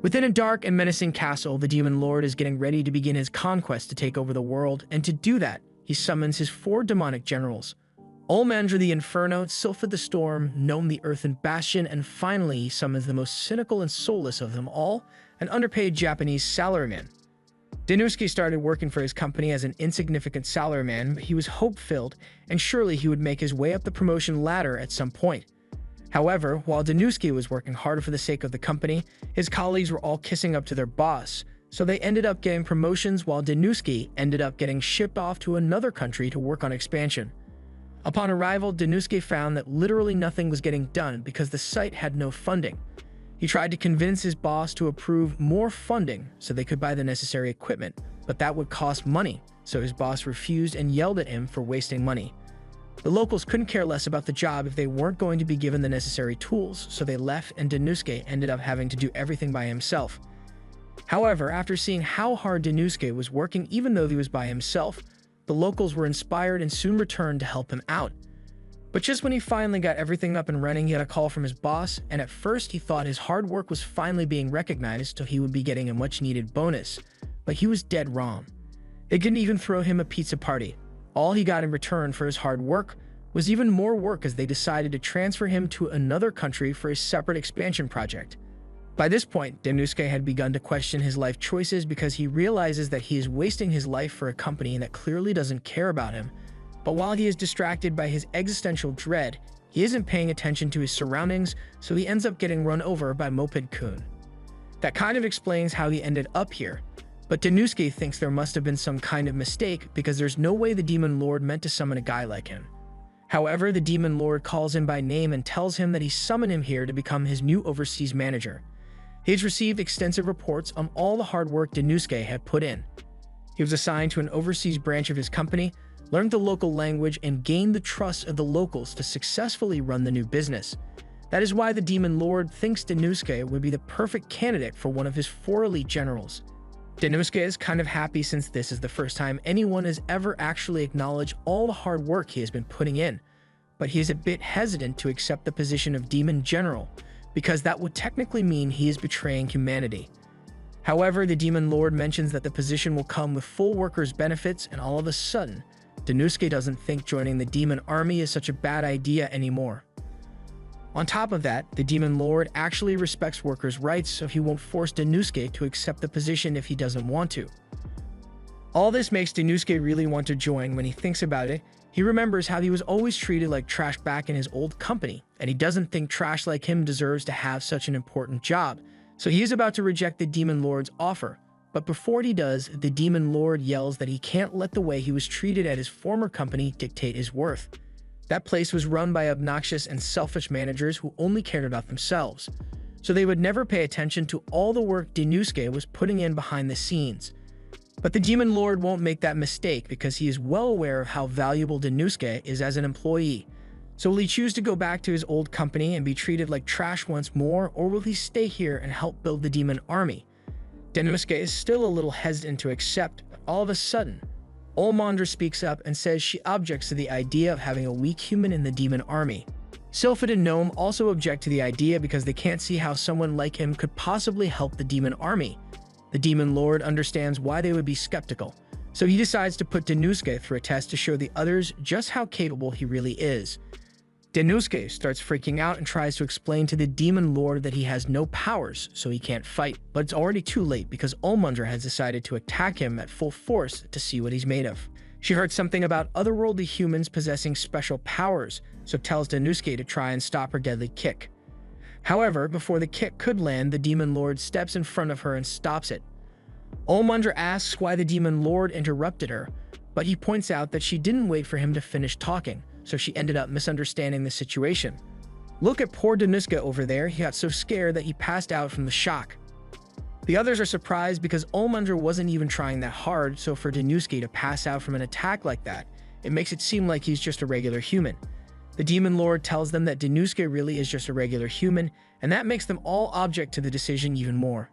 Within a dark and menacing castle, the Demon Lord is getting ready to begin his conquest to take over the world, and to do that, he summons his 4 demonic generals: Olmandra the Inferno, Sylphid the Storm, Gnome the Earthen Bastion, and finally he summons the most cynical and soulless of them all, an underpaid Japanese salaryman. Denouski started working for his company as an insignificant salaryman, but he was hope-filled, and surely he would make his way up the promotion ladder at some point. However, while Denouski was working hard for the sake of the company, his colleagues were all kissing up to their boss, so they ended up getting promotions while Denouski ended up getting shipped off to another country to work on expansion. Upon arrival, Denouski found that literally nothing was getting done because the site had no funding. He tried to convince his boss to approve more funding so they could buy the necessary equipment, but that would cost money, so his boss refused and yelled at him for wasting money. The locals couldn't care less about the job if they weren't going to be given the necessary tools, so they left and Denouski ended up having to do everything by himself. However, after seeing how hard Denouski was working even though he was by himself, the locals were inspired and soon returned to help him out. But just when he finally got everything up and running, he had a call from his boss, and at first he thought his hard work was finally being recognized so he would be getting a much-needed bonus. But he was dead wrong. They didn't even throw him a pizza party. All he got in return for his hard work was even more work as they decided to transfer him to another country for a separate expansion project. By this point, Denouski had begun to question his life choices because he realizes that he is wasting his life for a company that clearly doesn't care about him. But while he is distracted by his existential dread, he isn't paying attention to his surroundings, so he ends up getting run over by Moped-kun. That kind of explains how he ended up here, but Denouski thinks there must have been some kind of mistake because there's no way the Demon Lord meant to summon a guy like him. However, the Demon Lord calls him by name and tells him that he summoned him here to become his new overseas manager. He's received extensive reports on all the hard work Denouski had put in. He was assigned to an overseas branch of his company, learned the local language, and gained the trust of the locals to successfully run the new business. That is why the Demon Lord thinks Denouski would be the perfect candidate for one of his 4 elite generals. Denouski is kind of happy since this is the first time anyone has ever actually acknowledged all the hard work he has been putting in, but he is a bit hesitant to accept the position of Demon General, because that would technically mean he is betraying humanity. However, the Demon Lord mentions that the position will come with full workers' benefits, and all of a sudden, Denouski doesn't think joining the Demon Army is such a bad idea anymore. On top of that, the Demon Lord actually respects workers' rights, so he won't force Denouski to accept the position if he doesn't want to. All this makes Denouski really want to join. When he thinks about it, he remembers how he was always treated like trash back in his old company, and he doesn't think trash like him deserves to have such an important job, so he is about to reject the Demon Lord's offer. But before he does, the Demon Lord yells that he can't let the way he was treated at his former company dictate his worth. That place was run by obnoxious and selfish managers who only cared about themselves, so they would never pay attention to all the work Denouski was putting in behind the scenes. But the Demon Lord won't make that mistake because he is well aware of how valuable Denouski is as an employee. So will he choose to go back to his old company and be treated like trash once more, or will he stay here and help build the Demon Army? Denouski is still a little hesitant to accept, but all of a sudden, Olmandra speaks up and says she objects to the idea of having a weak human in the Demon Army. Sylphid and Gnome also object to the idea because they can't see how someone like him could possibly help the Demon Army. The Demon Lord understands why they would be skeptical, so he decides to put Denouski through a test to show the others just how capable he really is. Denouski starts freaking out and tries to explain to the Demon Lord that he has no powers, so he can't fight, but it's already too late because Olmandra has decided to attack him at full force to see what he's made of. She heard something about otherworldly humans possessing special powers, so tells Denouski to try and stop her deadly kick. However, before the kick could land, the Demon Lord steps in front of her and stops it. Olmandra asks why the Demon Lord interrupted her, but he points out that she didn't wait for him to finish talking, so she ended up misunderstanding the situation. Look at poor Denouski over there, he got so scared that he passed out from the shock. The others are surprised because Olmandra wasn't even trying that hard, so for Denouski to pass out from an attack like that, it makes it seem like he's just a regular human. The Demon Lord tells them that Denouski really is just a regular human, and that makes them all object to the decision even more.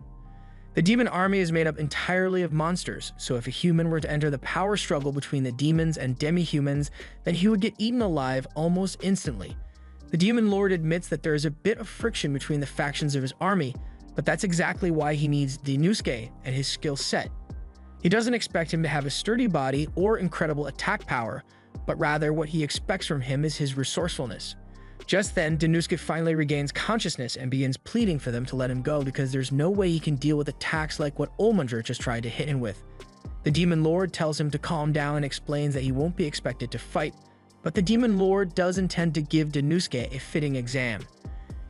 The Demon Army is made up entirely of monsters, so if a human were to enter the power struggle between the demons and demi-humans, then he would get eaten alive almost instantly. The Demon Lord admits that there is a bit of friction between the factions of his army, But that's exactly why he needs Denouske and his skill set. He doesn't expect him to have a sturdy body or incredible attack power, but rather what he expects from him is his resourcefulness. Just then, Denouske finally regains consciousness and begins pleading for them to let him go because there's no way he can deal with attacks like what Olmundr just tried to hit him with. The Demon Lord tells him to calm down and explains that he won't be expected to fight, but the Demon Lord does intend to give Denouske a fitting exam.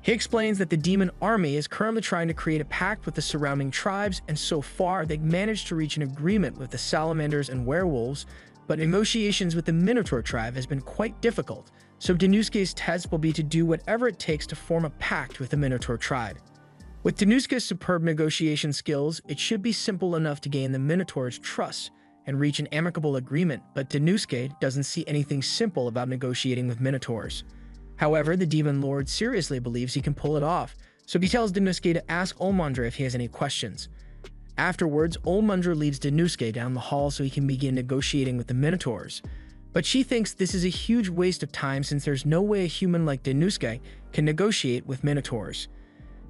He explains that the demon army is currently trying to create a pact with the surrounding tribes, and so far they've managed to reach an agreement with the salamanders and werewolves, but negotiations with the Minotaur tribe has been quite difficult, so Denouske's test will be to do whatever it takes to form a pact with the Minotaur tribe. With Denouske's superb negotiation skills, it should be simple enough to gain the Minotaur's trust and reach an amicable agreement, but Denouske doesn't see anything simple about negotiating with Minotaurs. However, the Demon Lord seriously believes he can pull it off, so he tells Denouske to ask Olmundr if he has any questions. Afterwards, Olmundr leads Denouske down the hall so he can begin negotiating with the Minotaurs. But she thinks this is a huge waste of time since there's no way a human like Denouske can negotiate with Minotaurs.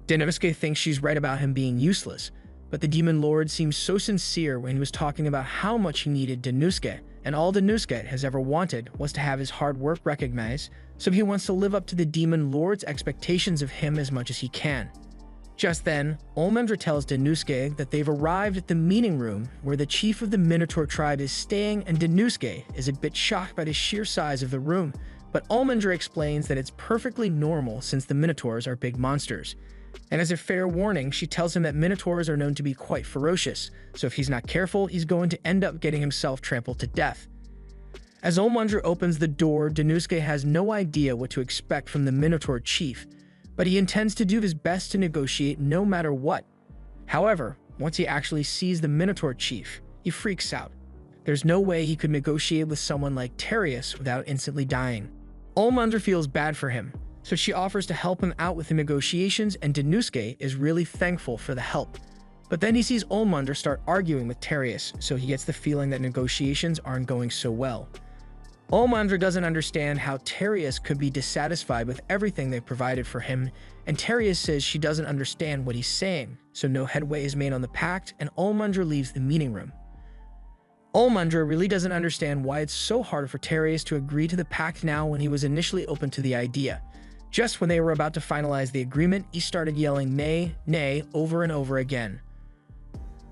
Denouske thinks she's right about him being useless, but the Demon Lord seems so sincere when he was talking about how much he needed Denouske, and all Denouske has ever wanted was to have his hard work recognized, so he wants to live up to the Demon Lord's expectations of him as much as he can. Just then, Olmundr tells Denouske that they've arrived at the meeting room where the chief of the Minotaur tribe is staying, and Denouske is a bit shocked by the sheer size of the room, but Olmundr explains that it's perfectly normal since the Minotaurs are big monsters. And as a fair warning, she tells him that Minotaurs are known to be quite ferocious, so if he's not careful, he's going to end up getting himself trampled to death. As Olmundr opens the door, Denouske has no idea what to expect from the Minotaur chief, but he intends to do his best to negotiate no matter what. However, once he actually sees the Minotaur chief, he freaks out. There's no way he could negotiate with someone like Tereus without instantly dying. Olmundr feels bad for him, so she offers to help him out with the negotiations, and Denouske is really thankful for the help. But then he sees Olmundr start arguing with Tereus, so he gets the feeling that negotiations aren't going so well. Olmundr doesn't understand how Tereus could be dissatisfied with everything they've provided for him, and Tereus says she doesn't understand what he's saying, so no headway is made on the pact, and Olmundr leaves the meeting room. Olmundr really doesn't understand why it's so hard for Tereus to agree to the pact now when he was initially open to the idea. Just when they were about to finalize the agreement, he started yelling nay, nay over and over again.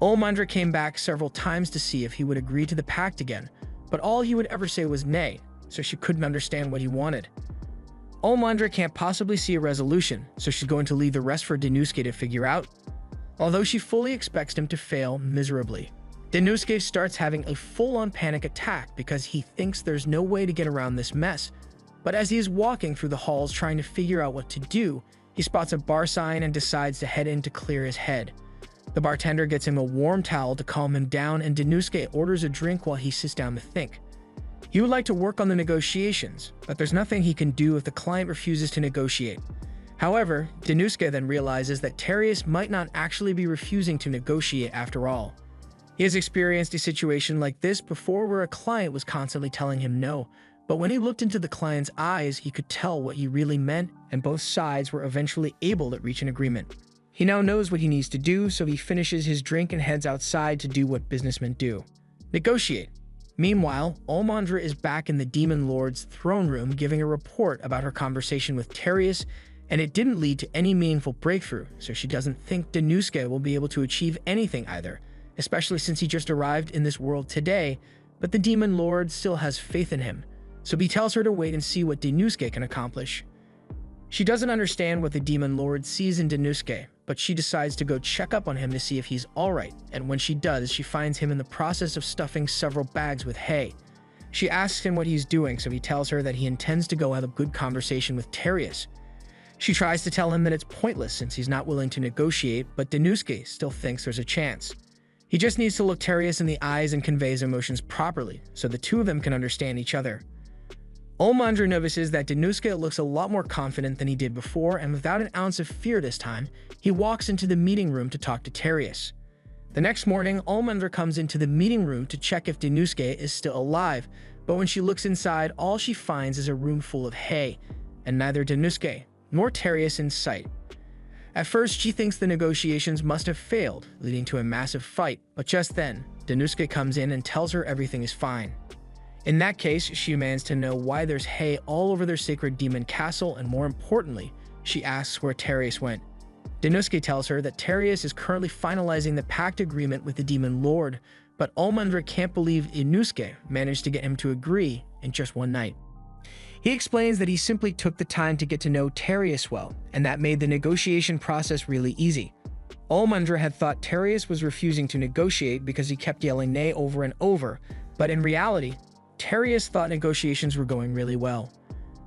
Olmundr came back several times to see if he would agree to the pact again, but all he would ever say was nay, so she couldn't understand what he wanted. Olmundr can't possibly see a resolution, so she's going to leave the rest for Denouske to figure out, although she fully expects him to fail miserably. Denouske starts having a full-on panic attack because he thinks there's no way to get around this mess, but as he is walking through the halls trying to figure out what to do, he spots a bar sign and decides to head in to clear his head. The bartender gets him a warm towel to calm him down, and Denouske orders a drink while he sits down to think. He would like to work on the negotiations, but there's nothing he can do if the client refuses to negotiate. However, Denouske then realizes that Tereus might not actually be refusing to negotiate after all. He has experienced a situation like this before where a client was constantly telling him no, but when he looked into the client's eyes, he could tell what he really meant, and both sides were eventually able to reach an agreement. He now knows what he needs to do, so he finishes his drink and heads outside to do what businessmen do: negotiate. Meanwhile, Olmundr is back in the Demon Lord's throne room giving a report about her conversation with Tereus, and it didn't lead to any meaningful breakthrough, so she doesn't think Denouske will be able to achieve anything either, especially since he just arrived in this world today, but the Demon Lord still has faith in him, so he tells her to wait and see what Denouske can accomplish. She doesn't understand what the Demon Lord sees in Denouske, but she decides to go check up on him to see if he's alright, and when she does, she finds him in the process of stuffing several bags with hay. She asks him what he's doing, so he tells her that he intends to go have a good conversation with Tereus. She tries to tell him that it's pointless since he's not willing to negotiate, but Denouske still thinks there's a chance. He just needs to look Tereus in the eyes and convey his emotions properly, so the two of them can understand each other. Olmundr notices that Denouske looks a lot more confident than he did before, and without an ounce of fear this time, he walks into the meeting room to talk to Tereus. The next morning, Olmundr comes into the meeting room to check if Denouske is still alive, but when she looks inside, all she finds is a room full of hay, and neither Denouske nor Tereus in sight. At first, she thinks the negotiations must have failed, leading to a massive fight, but just then, Danusuke comes in and tells her everything is fine. In that case, she demands to know why there's hay all over their sacred demon castle, and more importantly, she asks where Terius went. Danusuke tells her that Terius is currently finalizing the pact agreement with the Demon Lord, but Olmundra can't believe Inosuke managed to get him to agree in just one night. He explains that he simply took the time to get to know Terius well, and that made the negotiation process really easy. Olmundra had thought Terius was refusing to negotiate because he kept yelling nay over and over, but in reality, Terius thought negotiations were going really well.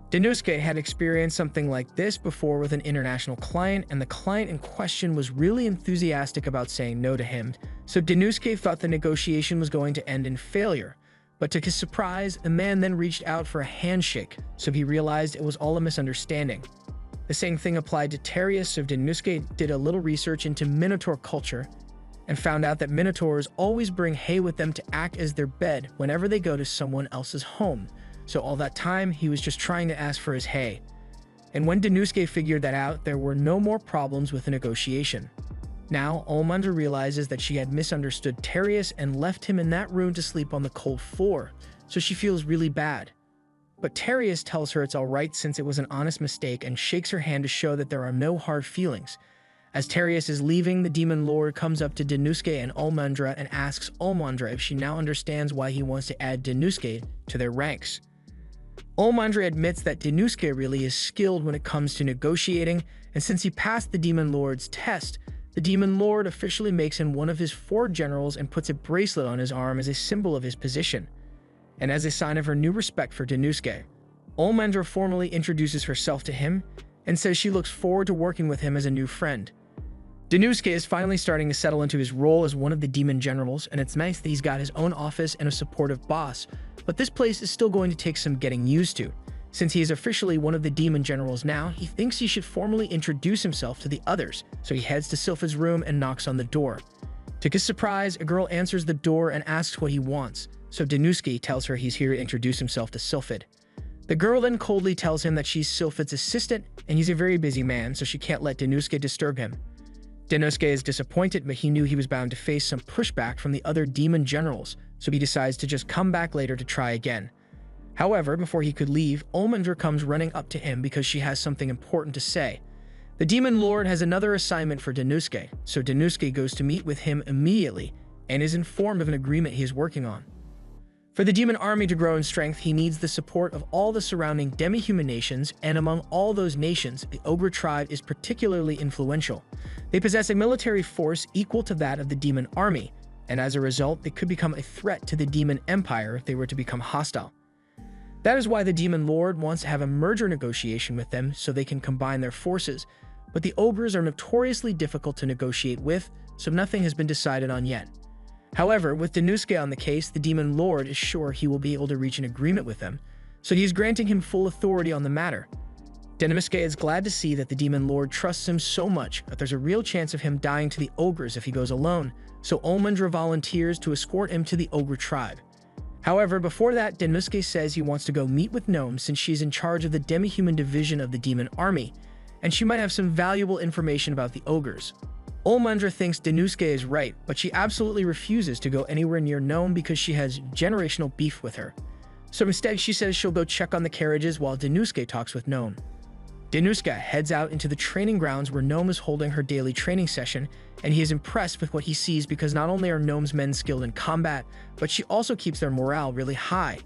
Danusuke had experienced something like this before with an international client, and the client in question was really enthusiastic about saying no to him, so Danusuke thought the negotiation was going to end in failure. But to his surprise, the man then reached out for a handshake, so he realized it was all a misunderstanding. The same thing applied to Terius, so Danusuke did a little research into Minotaur culture and found out that Minotaurs always bring hay with them to act as their bed whenever they go to someone else's home. So all that time, he was just trying to ask for his hay. And when Danusuke figured that out, there were no more problems with the negotiation. Now, Olmundra realizes that she had misunderstood Terius and left him in that room to sleep on the cold floor, so she feels really bad. But Terius tells her it's alright since it was an honest mistake and shakes her hand to show that there are no hard feelings. As Terius is leaving, the Demon Lord comes up to Danusuke and Olmundra and asks Olmundra if she now understands why he wants to add Danusuke to their ranks. Olmundra admits that Danusuke really is skilled when it comes to negotiating, and since he passed the Demon Lord's test, the Demon Lord officially makes him one of his 4 generals and puts a bracelet on his arm as a symbol of his position. And as a sign of her new respect for Danusuke, Olmundra formally introduces herself to him and says she looks forward to working with him as a new friend. Danusuke is finally starting to settle into his role as one of the demon generals, and it's nice that he's got his own office and a supportive boss, but this place is still going to take some getting used to. Since he is officially one of the demon generals now, he thinks he should formally introduce himself to the others, so he heads to Sylphid's room and knocks on the door. To his surprise, a girl answers the door and asks what he wants, so Danusuke tells her he's here to introduce himself to Sylphid. The girl then coldly tells him that she's Sylphid's assistant, and he's a very busy man, so she can't let Danusuke disturb him. Danusuke is disappointed, but he knew he was bound to face some pushback from the other demon generals, so he decides to just come back later to try again. However, before he could leave, Olmundra comes running up to him because she has something important to say. The Demon Lord has another assignment for Danusuke, so Danusuke goes to meet with him immediately and is informed of an agreement he is working on. For the demon army to grow in strength, he needs the support of all the surrounding demi-human nations, and among all those nations, the Ogre tribe is particularly influential. They possess a military force equal to that of the demon army, and as a result, they could become a threat to the demon empire if they were to become hostile. That is why the Demon Lord wants to have a merger negotiation with them so they can combine their forces, but the ogres are notoriously difficult to negotiate with, so nothing has been decided on yet. However, with Danusuke on the case, the Demon Lord is sure he will be able to reach an agreement with them, so he is granting him full authority on the matter. Danusuke is glad to see that the Demon Lord trusts him so much that there's a real chance of him dying to the ogres if he goes alone, so Olmundra volunteers to escort him to the ogre tribe. However, before that, Danusuke says he wants to go meet with Gnome since she's in charge of the demi-human division of the demon army, and she might have some valuable information about the ogres. Olmundra thinks Danusuke is right, but she absolutely refuses to go anywhere near Gnome because she has generational beef with her. So instead, she says she'll go check on the carriages while Danusuke talks with Gnome. Danusuke heads out into the training grounds where Gnome is holding her daily training session, and he is impressed with what he sees because not only are Gnome's men skilled in combat, but she also keeps their morale really high.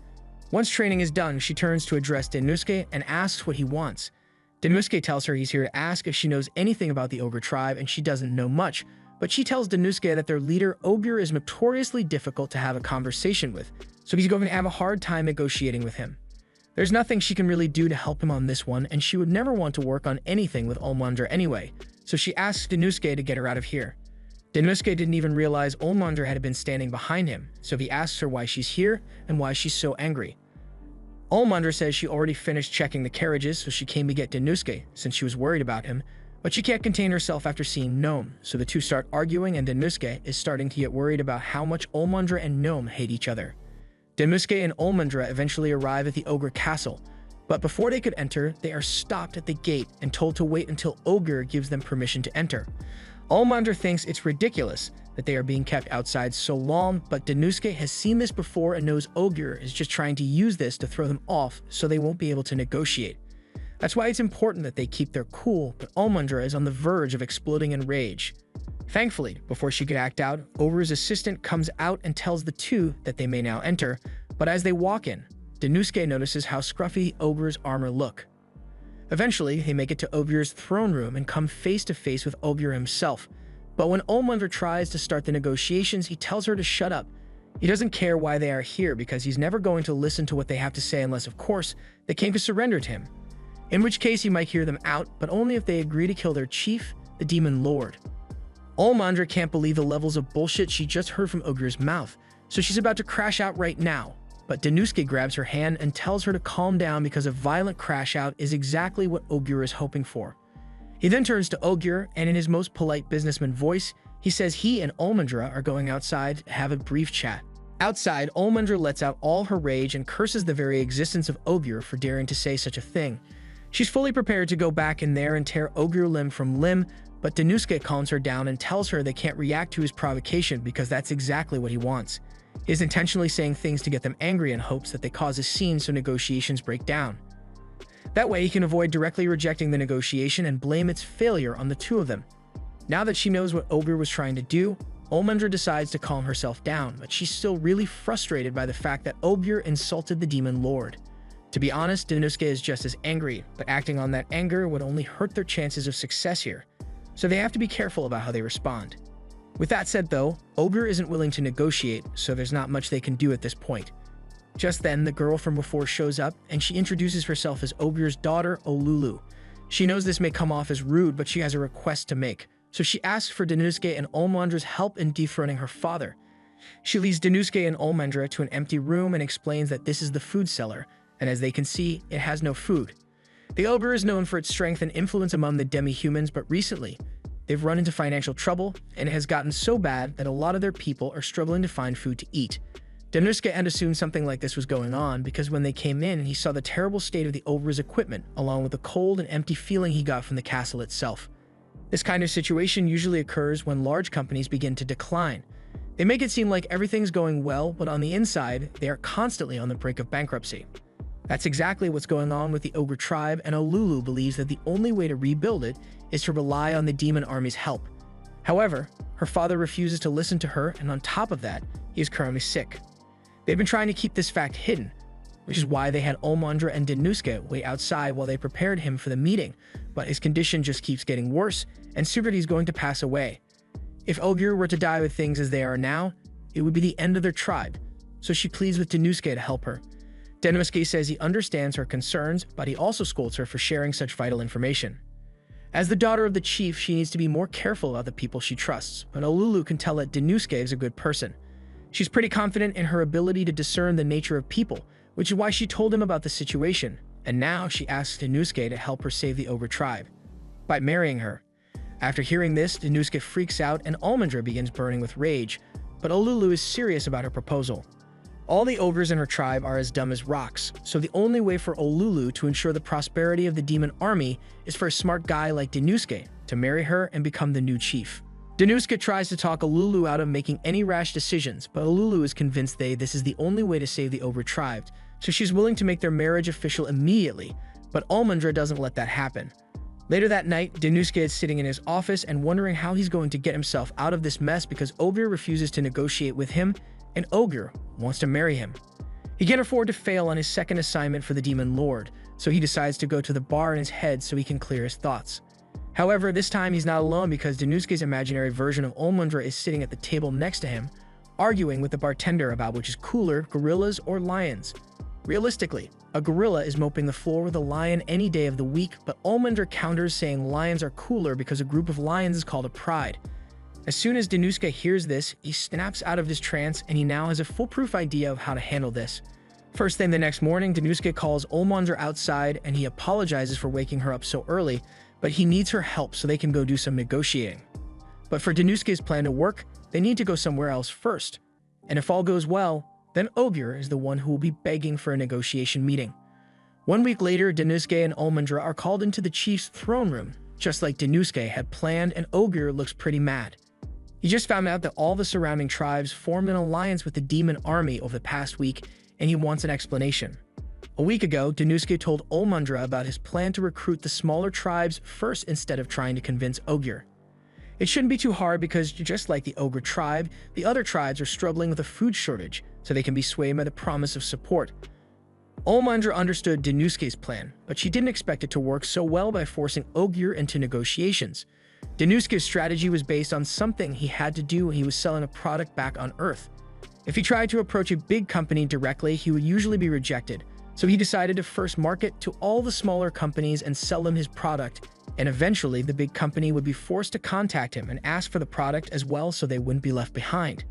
Once training is done, she turns to address Danusuke and asks what he wants. Danusuke tells her he's here to ask if she knows anything about the Ogre tribe, and she doesn't know much, but she tells Danusuke that their leader, Ogre, is notoriously difficult to have a conversation with, so he's going to have a hard time negotiating with him. There's nothing she can really do to help him on this one, and she would never want to work on anything with Olmundra anyway, so she asks Danusuke to get her out of here. Danusuke didn't even realize Olmundra had been standing behind him, so he asks her why she's here and why she's so angry. Olmundra says she already finished checking the carriages, so she came to get Danusuke since she was worried about him, but she can't contain herself after seeing Gnome, so the two start arguing, and Danusuke is starting to get worried about how much Olmundra and Gnome hate each other. Danusuke and Olmundra eventually arrive at the Ogre Castle. But before they could enter, they are stopped at the gate and told to wait until Ogier gives them permission to enter. Olmandra thinks it's ridiculous that they are being kept outside so long, but Danuske has seen this before and knows Ogier is just trying to use this to throw them off so they won't be able to negotiate. That's why it's important that they keep their cool, but Olmandra is on the verge of exploding in rage. Thankfully, before she could act out, Ogier's assistant comes out and tells the two that they may now enter, but as they walk in, Danuske notices how scruffy Ogier's armor look. Eventually, they make it to Ogier's throne room and come face to face with Ogier himself. But when Olmandra tries to start the negotiations, he tells her to shut up. He doesn't care why they are here because he's never going to listen to what they have to say unless, of course, they came to surrender to him. In which case, he might hear them out, but only if they agree to kill their chief, the Demon Lord. Olmandra can't believe the levels of bullshit she just heard from Ogier's mouth, so she's about to crash out right now. But Danuske grabs her hand and tells her to calm down because a violent crash out is exactly what Ogier is hoping for. He then turns to Ogier, and in his most polite businessman voice, he says he and Olmandra are going outside to have a brief chat. Outside, Olmandra lets out all her rage and curses the very existence of Ogier for daring to say such a thing. She's fully prepared to go back in there and tear Ogier limb from limb, but Danuske calms her down and tells her they can't react to his provocation because that's exactly what he wants. He is intentionally saying things to get them angry in hopes that they cause a scene so negotiations break down. That way, he can avoid directly rejecting the negotiation and blame its failure on the two of them. Now that she knows what Ogier was trying to do, Olmandra decides to calm herself down, but she's still really frustrated by the fact that Ogier insulted the Demon Lord. To be honest, Danuske is just as angry, but acting on that anger would only hurt their chances of success here, so they have to be careful about how they respond. With that said though, Ogier isn't willing to negotiate, so there's not much they can do at this point. Just then, the girl from before shows up, and she introduces herself as Ogier's daughter, Olulu. She knows this may come off as rude, but she has a request to make, so she asks for Danuske and Olmandra's help in dethroning her father. She leads Danuske and Olmandra to an empty room and explains that this is the food cellar, and as they can see, it has no food. The Ogier is known for its strength and influence among the demi-humans, but recently, they've run into financial trouble, and it has gotten so bad that a lot of their people are struggling to find food to eat. Danuske had assumed something like this was going on because when they came in, he saw the terrible state of the Ogier's equipment, along with the cold and empty feeling he got from the castle itself. This kind of situation usually occurs when large companies begin to decline. They make it seem like everything's going well, but on the inside, they are constantly on the brink of bankruptcy. That's exactly what's going on with the Ogier tribe, and Olulu believes that the only way to rebuild it is to rely on the demon army's help. However, her father refuses to listen to her, and on top of that, he is currently sick. They've been trying to keep this fact hidden, which is why they had Olmandra and Danuske wait outside while they prepared him for the meeting, but his condition just keeps getting worse, and soon he's going to pass away. If Ogier were to die with things as they are now, it would be the end of their tribe, so she pleads with Danuske to help her. Danuske says he understands her concerns, but he also scolds her for sharing such vital information. As the daughter of the chief, she needs to be more careful about the people she trusts, but Olulu can tell that Danuske is a good person. She's pretty confident in her ability to discern the nature of people, which is why she told him about the situation, and now she asks Danuske to help her save the Ogier tribe by marrying her. After hearing this, Danuske freaks out and Olmandra begins burning with rage, but Olulu is serious about her proposal. All the Ogiers in her tribe are as dumb as rocks, so the only way for Olulu to ensure the prosperity of the demon army is for a smart guy like Danuske to marry her and become the new chief. Danuske tries to talk Olulu out of making any rash decisions, but Olulu is convinced this is the only way to save the Ogier tribe, so she's willing to make their marriage official immediately, but Olmandra doesn't let that happen. Later that night, Danuske is sitting in his office and wondering how he's going to get himself out of this mess because Ogier refuses to negotiate with him, and Ogier wants to marry him. He can't afford to fail on his second assignment for the Demon Lord, so he decides to go to the bar in his head so he can clear his thoughts. However, this time he's not alone because Danuske's imaginary version of Olmandra is sitting at the table next to him, arguing with the bartender about which is cooler, gorillas or lions. Realistically, a gorilla is moping the floor with a lion any day of the week, but Olmandra counters saying lions are cooler because a group of lions is called a pride. As soon as Danuske hears this, he snaps out of his trance and he now has a foolproof idea of how to handle this. First thing the next morning, Danuske calls Olmandra outside and he apologizes for waking her up so early, but he needs her help so they can go do some negotiating. But for Danuske's plan to work, they need to go somewhere else first. And if all goes well, then Ogier is the one who will be begging for a negotiation meeting. 1 week later, Danuske and Olmundra are called into the chief's throne room, just like Danuske had planned, and Ogier looks pretty mad. He just found out that all the surrounding tribes formed an alliance with the demon army over the past week, and he wants an explanation. A week ago, Danuske told Olmundra about his plan to recruit the smaller tribes first instead of trying to convince Ogier. It shouldn't be too hard because just like the Ogre tribe, the other tribes are struggling with a food shortage, so they can be swayed by the promise of support. Olmundra understood Danuske's plan, but she didn't expect it to work so well by forcing Ogier into negotiations. Danuske's strategy was based on something he had to do when he was selling a product back on Earth. If he tried to approach a big company directly, he would usually be rejected, so he decided to first market to all the smaller companies and sell them his product, and eventually the big company would be forced to contact him and ask for the product as well so they wouldn't be left behind.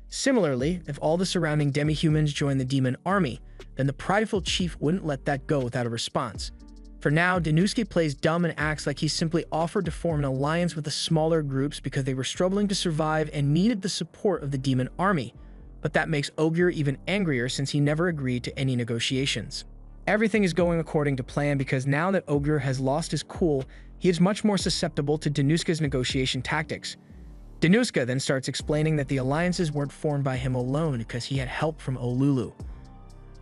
Similarly, if all the surrounding demi-humans joined the demon army, then the prideful chief wouldn't let that go without a response. For now, Danuske plays dumb and acts like he simply offered to form an alliance with the smaller groups because they were struggling to survive and needed the support of the demon army. But that makes Ogier even angrier since he never agreed to any negotiations. Everything is going according to plan because now that Ogier has lost his cool, he is much more susceptible to Danuske's negotiation tactics. Danuske then starts explaining that the alliances weren't formed by him alone because he had help from Olulu.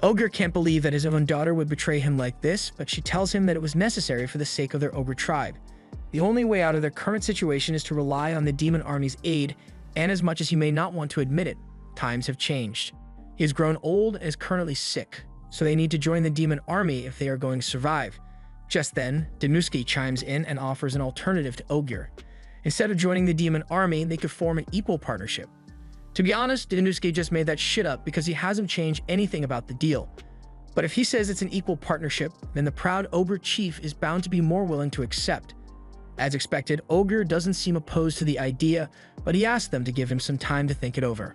Ogier can't believe that his own daughter would betray him like this, but she tells him that it was necessary for the sake of their Ogre tribe. The only way out of their current situation is to rely on the demon army's aid, and as much as he may not want to admit it, times have changed. He has grown old and is currently sick, so they need to join the demon army if they are going to survive. Just then, Danuske chimes in and offers an alternative to Ogier. Instead of joining the demon army, they could form an equal partnership. To be honest, Danuske just made that shit up because he hasn't changed anything about the deal. But if he says it's an equal partnership, then the proud Ogre chief is bound to be more willing to accept. As expected, Ogier doesn't seem opposed to the idea, but he asks them to give him some time to think it over.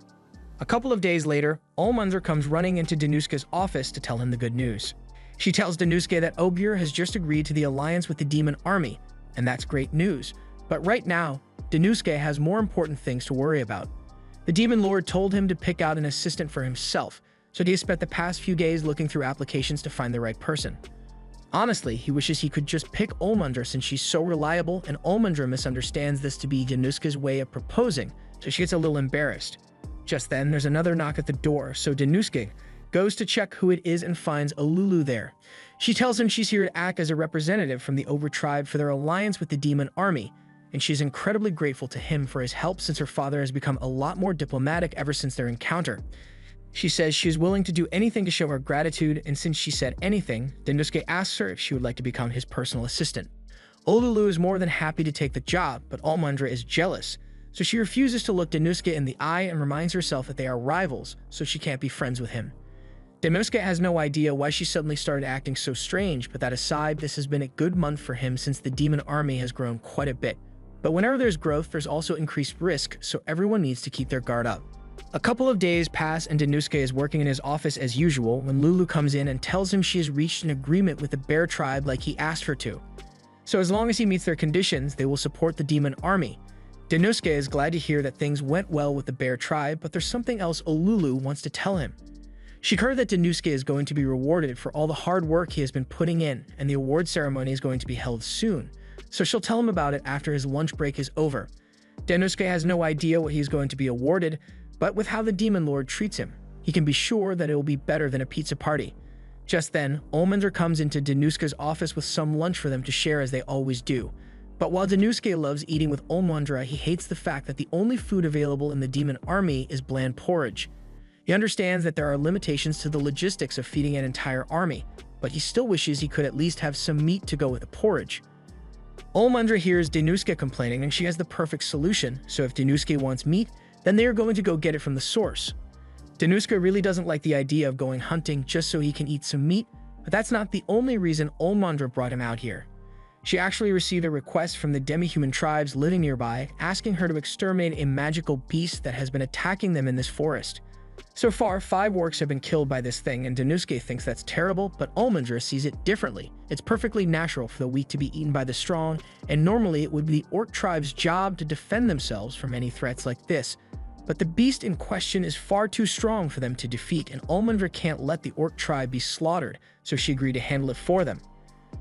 A couple of days later, Olmundra comes running into Danuske's office to tell him the good news. She tells Danuske that Ogier has just agreed to the alliance with the demon army, and that's great news. But right now, Danuske has more important things to worry about. The Demon Lord told him to pick out an assistant for himself, so he has spent the past few days looking through applications to find the right person. Honestly, he wishes he could just pick Olmundra since she's so reliable, and Olmundra misunderstands this to be Danuske's way of proposing, so she gets a little embarrassed. Just then, there's another knock at the door, so Danuske goes to check who it is and finds Olulu there. She tells him she's here to act as a representative from the Ogre tribe for their alliance with the demon army, and she's incredibly grateful to him for his help since her father has become a lot more diplomatic ever since their encounter. She says she is willing to do anything to show her gratitude, and since she said anything, Danuske asks her if she would like to become his personal assistant. Olulu is more than happy to take the job, but Olmundra is jealous, so she refuses to look Danuske in the eye and reminds herself that they are rivals, so she can't be friends with him. Danuske has no idea why she suddenly started acting so strange, but that aside, this has been a good month for him since the demon army has grown quite a bit. But whenever there's growth, there's also increased risk, so everyone needs to keep their guard up. A couple of days pass and Danuske is working in his office as usual when Lulu comes in and tells him she has reached an agreement with the bear tribe like he asked her to. So as long as he meets their conditions, they will support the demon army. Danuske is glad to hear that things went well with the bear tribe, but there's something else Olulu wants to tell him. She heard that Danuske is going to be rewarded for all the hard work he has been putting in, and the award ceremony is going to be held soon, so she'll tell him about it after his lunch break is over. Danuske has no idea what he's going to be awarded, but with how the Demon Lord treats him, he can be sure that it will be better than a pizza party. Just then, Olmundra comes into Danuske's office with some lunch for them to share as they always do. But while Danuske loves eating with Olmundra, he hates the fact that the only food available in the demon army is bland porridge. He understands that there are limitations to the logistics of feeding an entire army, but he still wishes he could at least have some meat to go with the porridge. Olmundra hears Danuske complaining and she has the perfect solution, so if Danuske wants meat, then they are going to go get it from the source. Danuske really doesn't like the idea of going hunting just so he can eat some meat, but that's not the only reason Olmundra brought him out here. She actually received a request from the demi-human tribes living nearby, asking her to exterminate a magical beast that has been attacking them in this forest. So far, 5 orcs have been killed by this thing, and Danuske thinks that's terrible, but Olmundra sees it differently. It's perfectly natural for the weak to be eaten by the strong, and normally it would be the orc tribe's job to defend themselves from any threats like this. But the beast in question is far too strong for them to defeat, and Olmundra can't let the orc tribe be slaughtered, so she agreed to handle it for them.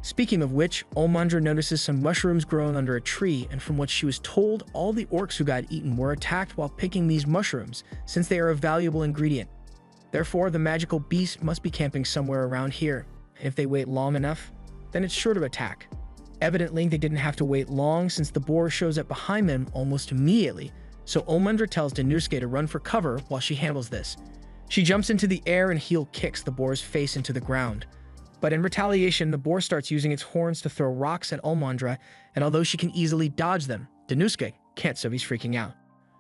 Speaking of which, Olmundra notices some mushrooms growing under a tree, and from what she was told, all the orcs who got eaten were attacked while picking these mushrooms, since they are a valuable ingredient. Therefore, the magical beast must be camping somewhere around here, and if they wait long enough, then it's sure to attack. Evidently, they didn't have to wait long since the boar shows up behind them almost immediately, so Olmundra tells Danuske to run for cover while she handles this. She jumps into the air and heel kicks the boar's face into the ground. But in retaliation, the boar starts using its horns to throw rocks at Olmundra, and although she can easily dodge them, Danuske can't, so he's freaking out.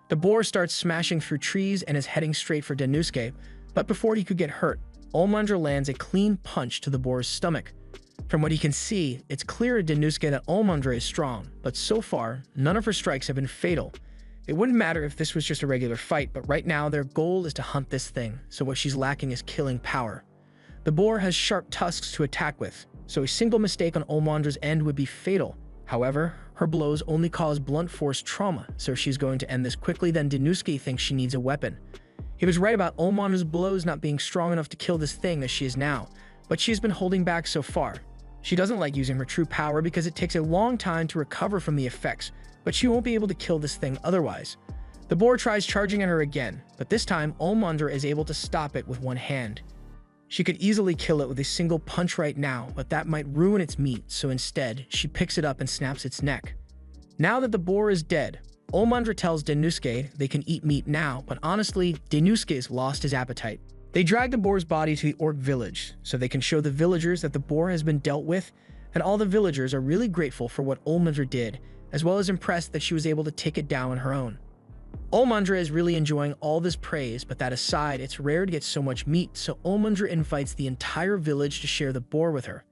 The boar starts smashing through trees and is heading straight for Danuske, but before he could get hurt, Olmundra lands a clean punch to the boar's stomach. From what he can see, it's clear to Danuske that Olmundra is strong, but so far, none of her strikes have been fatal. It wouldn't matter if this was just a regular fight, but right now their goal is to hunt this thing, so what she's lacking is killing power. The boar has sharp tusks to attack with, so a single mistake on Olmundra's end would be fatal. However, her blows only cause blunt force trauma, so she's going to end this quickly. Then Danuske thinks she needs a weapon. He was right about Olmundra's blows not being strong enough to kill this thing as she is now, but she has been holding back so far. She doesn't like using her true power because it takes a long time to recover from the effects, but she won't be able to kill this thing otherwise. The boar tries charging at her again, but this time Olmundra is able to stop it with one hand. She could easily kill it with a single punch right now, but that might ruin its meat, so instead, she picks it up and snaps its neck. Now that the boar is dead, Olmundra tells Danuske they can eat meat now, but honestly, Danuske's lost his appetite. They drag the boar's body to the orc village, so they can show the villagers that the boar has been dealt with, and all the villagers are really grateful for what Olmundra did, as well as impressed that she was able to take it down on her own. Olmundra is really enjoying all this praise, but that aside, it's rare to get so much meat, so Olmundra invites the entire village to share the boar with her.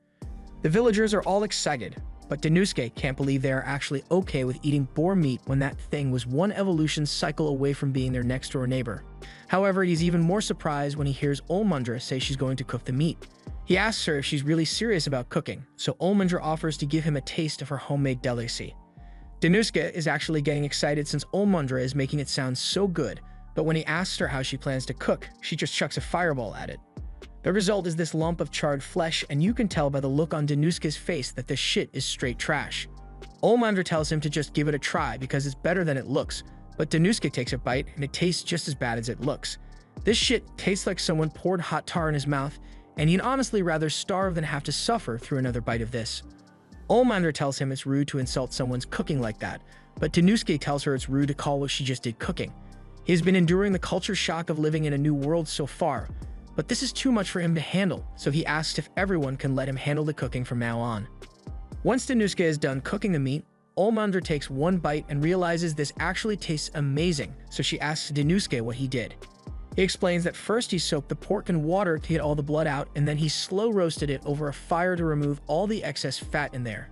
The villagers are all excited, but Danuske can't believe they are actually okay with eating boar meat when that thing was one evolution cycle away from being their next-door neighbor. However, he's even more surprised when he hears Olmundra say she's going to cook the meat. He asks her if she's really serious about cooking, so Olmundra offers to give him a taste of her homemade delicacy. Danuske is actually getting excited since Olmundra is making it sound so good, but when he asks her how she plans to cook, she just chucks a fireball at it. The result is this lump of charred flesh, and you can tell by the look on Danuske's face that this shit is straight trash. Olmundra tells him to just give it a try because it's better than it looks, but Danuske takes a bite and it tastes just as bad as it looks. This shit tastes like someone poured hot tar in his mouth, and he'd honestly rather starve than have to suffer through another bite of this. Olmundra tells him it's rude to insult someone's cooking like that, but Danuske tells her it's rude to call what she just did cooking. He has been enduring the culture shock of living in a new world so far, but this is too much for him to handle, so he asks if everyone can let him handle the cooking from now on. Once Danuske is done cooking the meat, Olmundra takes one bite and realizes this actually tastes amazing, so she asks Danuske what he did. He explains that first he soaked the pork in water to get all the blood out, and then he slow roasted it over a fire to remove all the excess fat in there.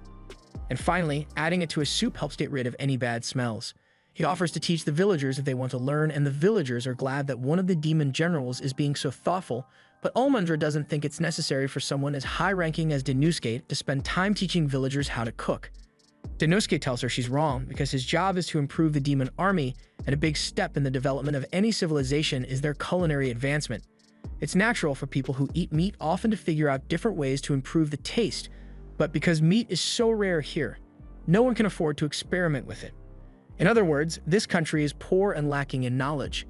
And finally, adding it to a soup helps get rid of any bad smells. He offers to teach the villagers if they want to learn, and the villagers are glad that one of the demon generals is being so thoughtful, but Olmundra doesn't think it's necessary for someone as high-ranking as Danuske to spend time teaching villagers how to cook. Danuske tells her she's wrong because his job is to improve the demon army, and a big step in the development of any civilization is their culinary advancement. It's natural for people who eat meat often to figure out different ways to improve the taste, but because meat is so rare here, no one can afford to experiment with it. In other words, this country is poor and lacking in knowledge.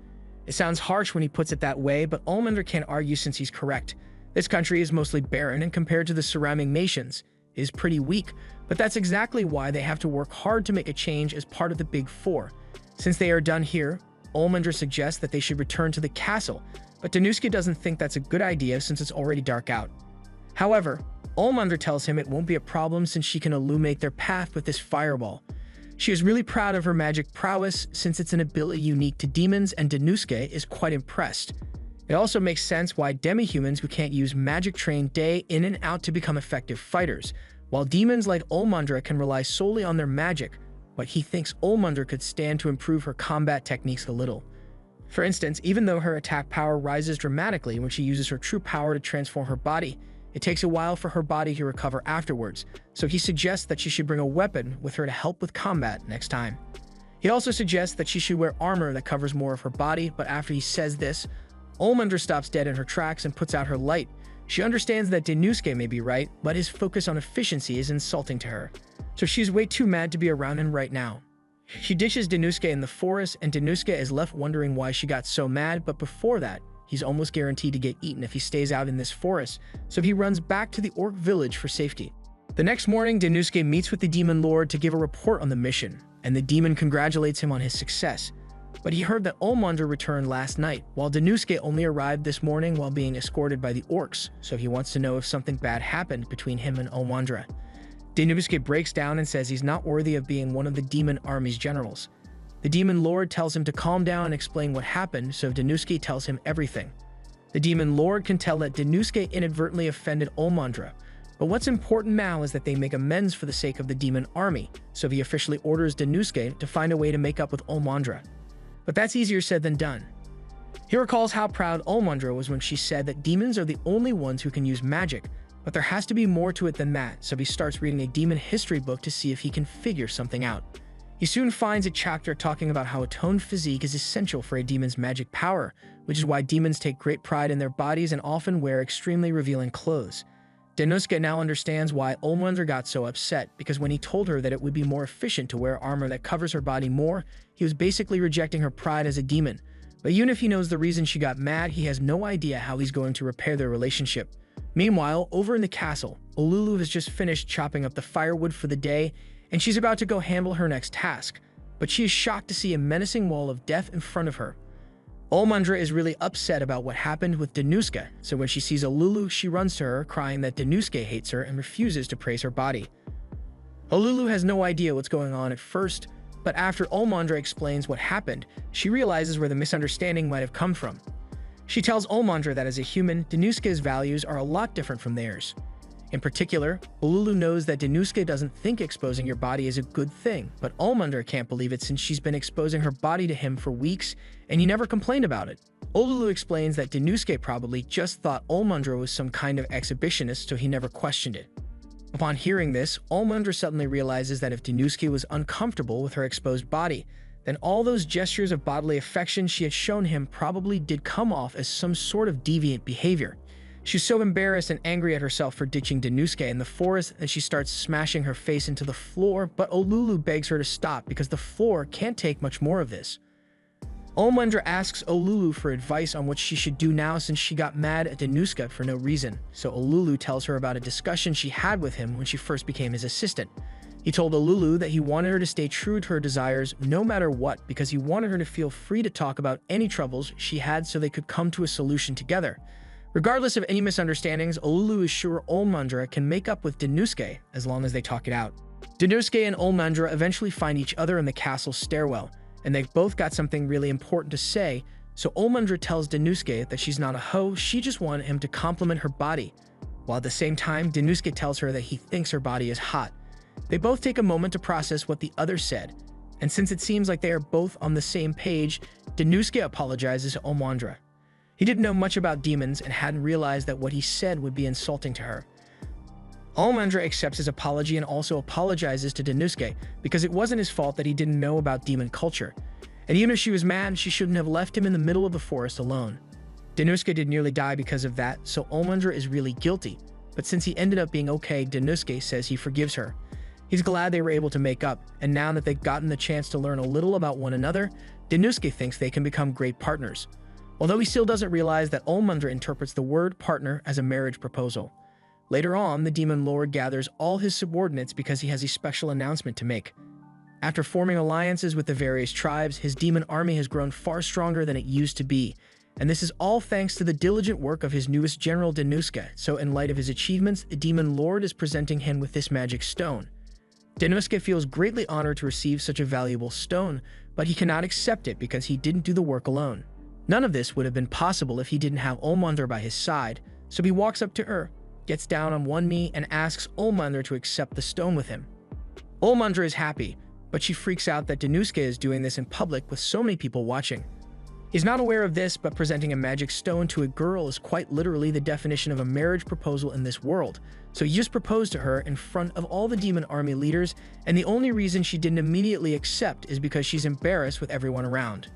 It sounds harsh when he puts it that way, but Olmundra can't argue since he's correct. This country is mostly barren, and compared to the surrounding nations, is pretty weak, but that's exactly why they have to work hard to make a change as part of the Big Four. Since they are done here, Olmundra suggests that they should return to the castle, but Danuske doesn't think that's a good idea since it's already dark out. However, Olmundra tells him it won't be a problem since she can illuminate their path with this fireball. She is really proud of her magic prowess since it's an ability unique to demons, and Danuske is quite impressed. It also makes sense why demi-humans who can't use magic train day in and out to become effective fighters, while demons like Olmundra can rely solely on their magic, but he thinks Olmundra could stand to improve her combat techniques a little. For instance, even though her attack power rises dramatically when she uses her true power to transform her body, it takes a while for her body to recover afterwards, so he suggests that she should bring a weapon with her to help with combat next time. He also suggests that she should wear armor that covers more of her body, but after he says this, Olmandra stops dead in her tracks and puts out her light. She understands that Denouske may be right, but his focus on efficiency is insulting to her, so she's way too mad to be around him right now. She ditches Denouske in the forest, and Denouske is left wondering why she got so mad, but before that, he's almost guaranteed to get eaten if he stays out in this forest, so he runs back to the orc village for safety. The next morning, Denouske meets with the Demon Lord to give a report on the mission, and the demon congratulates him on his success. But he heard that Olmandra returned last night, while Denouske only arrived this morning while being escorted by the orcs, so he wants to know if something bad happened between him and Olmandra. Denouske breaks down and says he's not worthy of being one of the demon army's generals. The Demon Lord tells him to calm down and explain what happened, so Denouske tells him everything. The Demon Lord can tell that Denouske inadvertently offended Olmandra, but what's important now is that they make amends for the sake of the demon army, so he officially orders Denouske to find a way to make up with Olmandra. But that's easier said than done. He recalls how proud Olmandra was when she said that demons are the only ones who can use magic, but there has to be more to it than that, so he starts reading a demon history book to see if he can figure something out. He soon finds a chapter talking about how a toned physique is essential for a demon's magic power, which is why demons take great pride in their bodies and often wear extremely revealing clothes. Denouske now understands why Olmandra got so upset, because when he told her that it would be more efficient to wear armor that covers her body more, he was basically rejecting her pride as a demon. But even if he knows the reason she got mad, he has no idea how he's going to repair their relationship. Meanwhile, over in the castle, Olulu has just finished chopping up the firewood for the day, and she's about to go handle her next task, but she is shocked to see a menacing wall of death in front of her. Olmandra is really upset about what happened with Denouske, so when she sees Olulu, she runs to her, crying that Denouske hates her and refuses to praise her body. Olulu has no idea what's going on at first, but after Olmandra explains what happened, she realizes where the misunderstanding might have come from. She tells Olmandra that as a human, Denouska's values are a lot different from theirs. In particular, Olulu knows that Denouske doesn't think exposing your body is a good thing, but Olmandra can't believe it since she's been exposing her body to him for weeks, and he never complained about it. Olulu explains that Denouske probably just thought Olmandra was some kind of exhibitionist, so he never questioned it. Upon hearing this, Olmandra suddenly realizes that if Denouske was uncomfortable with her exposed body, then all those gestures of bodily affection she had shown him probably did come off as some sort of deviant behavior. She's so embarrassed and angry at herself for ditching Denouske in the forest that she starts smashing her face into the floor, but Olulu begs her to stop because the floor can't take much more of this. Olmandra asks Olulu for advice on what she should do now since she got mad at Denouske for no reason, so Olulu tells her about a discussion she had with him when she first became his assistant. He told Olulu that he wanted her to stay true to her desires no matter what because he wanted her to feel free to talk about any troubles she had so they could come to a solution together. Regardless of any misunderstandings, Olulu is sure Olmandra can make up with Denouske as long as they talk it out. Denouske and Olmandra eventually find each other in the castle stairwell, and they've both got something really important to say, so Olmandra tells Denouske that she's not a hoe, she just wanted him to compliment her body, while at the same time, Denouske tells her that he thinks her body is hot. They both take a moment to process what the other said, and since it seems like they are both on the same page, Denouske apologizes to Olmandra. He didn't know much about demons and hadn't realized that what he said would be insulting to her. Olmandra accepts his apology and also apologizes to Denouske because it wasn't his fault that he didn't know about demon culture. And even if she was mad, she shouldn't have left him in the middle of the forest alone. Denouske did nearly die because of that, so Olmandra is really guilty. But since he ended up being okay, Denouske says he forgives her. He's glad they were able to make up, and now that they've gotten the chance to learn a little about one another, Denouske thinks they can become great partners. Although he still doesn't realize that Olmandra interprets the word partner as a marriage proposal. Later on, the Demon Lord gathers all his subordinates because he has a special announcement to make. After forming alliances with the various tribes, his demon army has grown far stronger than it used to be, and this is all thanks to the diligent work of his newest general Denouske, so in light of his achievements, the Demon Lord is presenting him with this magic stone. Denouske feels greatly honored to receive such a valuable stone, but he cannot accept it because he didn't do the work alone. None of this would have been possible if he didn't have Olmandra by his side, so he walks up to her, gets down on one knee, and asks Olmandra to accept the stone with him. Olmandra is happy, but she freaks out that Denouske is doing this in public with so many people watching. He's not aware of this, but presenting a magic stone to a girl is quite literally the definition of a marriage proposal in this world. So he just proposed to her in front of all the demon army leaders, and the only reason she didn't immediately accept is because she's embarrassed with everyone around.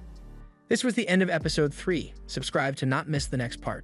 This was the end of episode 3. Subscribe to not miss the next part.